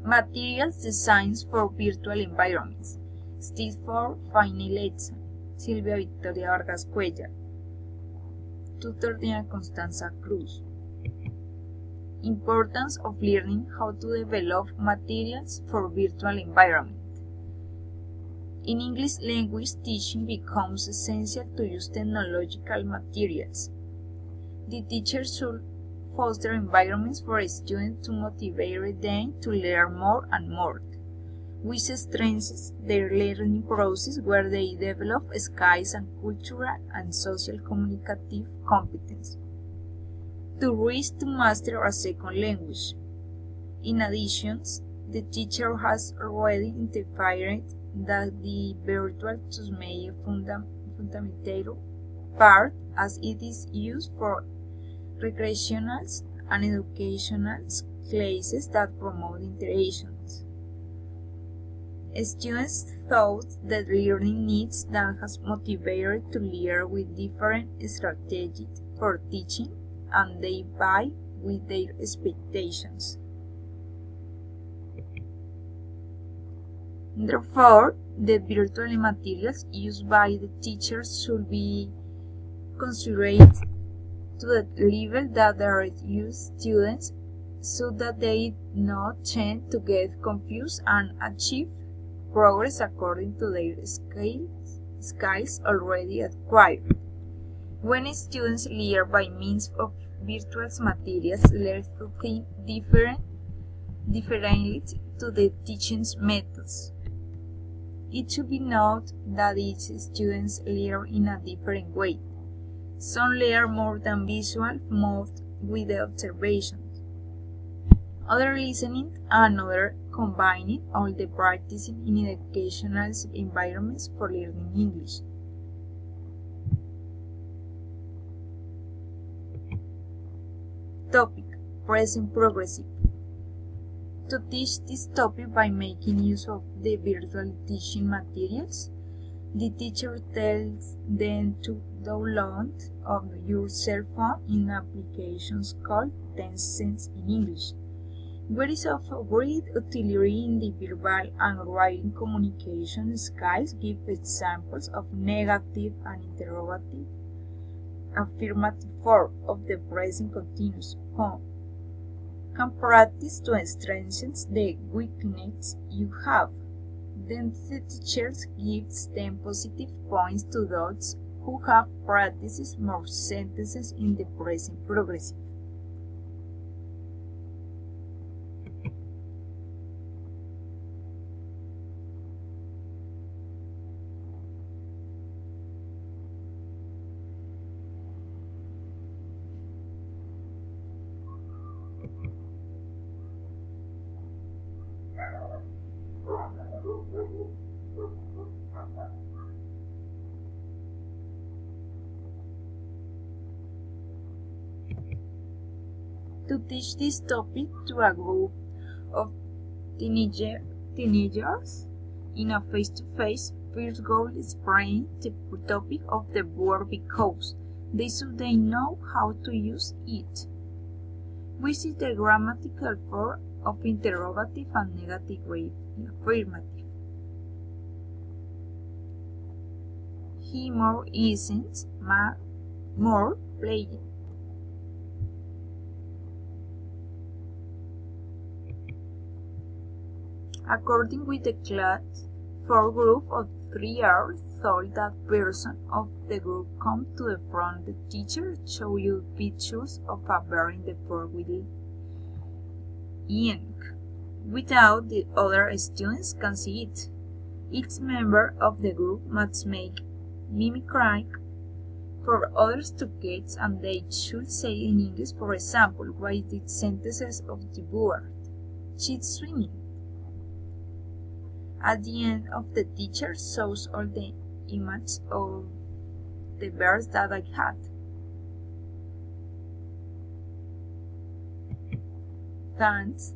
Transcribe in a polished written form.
Materials Designs for Virtual Environments. Steve for Fanny Letza, Silvia Victoria Vargas Cuellar. Tutor Diana Constanza Cruz. Importance of learning how to develop materials for virtual environment. In English language teaching becomes essential to use technological materials. The teacher should foster environments for students to motivate them to learn more and more, which strengthens their learning process where they develop skills and cultural and social communicative competence. To reach to master a second language. In addition, the teacher has already identified that the virtual tools may a fundamental part as it is used for recreational and educational classes that promote interactions. Students thought that learning needs that has motivated to learn with different strategies for teaching and they vie with their expectations. Therefore, the virtual materials used by the teachers should be considered to the level that they are used students so that they not tend to get confused and achieve progress according to their skills already acquired. When students learn by means of virtual materials, learn to think differently to the teaching methods. It should be noted that each students learn in a different way. Some learn more than visual mode with the observations. Other listening and other combining all the practicing in educational environments for learning English. Topic: Present Progressive. To teach this topic by making use of the virtual teaching materials, the teacher tells them to download on your cell phone in applications called Tencent in English, where is of great utility in the verbal and writing communication skills. Give examples of negative and interrogative, affirmative form of the present continuous can practice to strengthen the weakness you have. Then the teacher gives them positive points to those who have practiced more sentences in the present progressive. To teach this topic to a group of teenagers in a face-to-face, first goal is explain the topic of the word because they know how to use it. Which is the grammatical form of interrogative and negative way affirmative. He more isn't more playing. According with the class, 4 group of 3 hours told that person of the group come to the front. The teacher show you pictures of a bear in the fork with ink. Without the other students can see it. Each member of the group must make mimicry for others to get, and they should say in English, for example, why the sentences of the bird. She's swimming. At the end of the teacher shows all the images of the birds that I had. Thanks.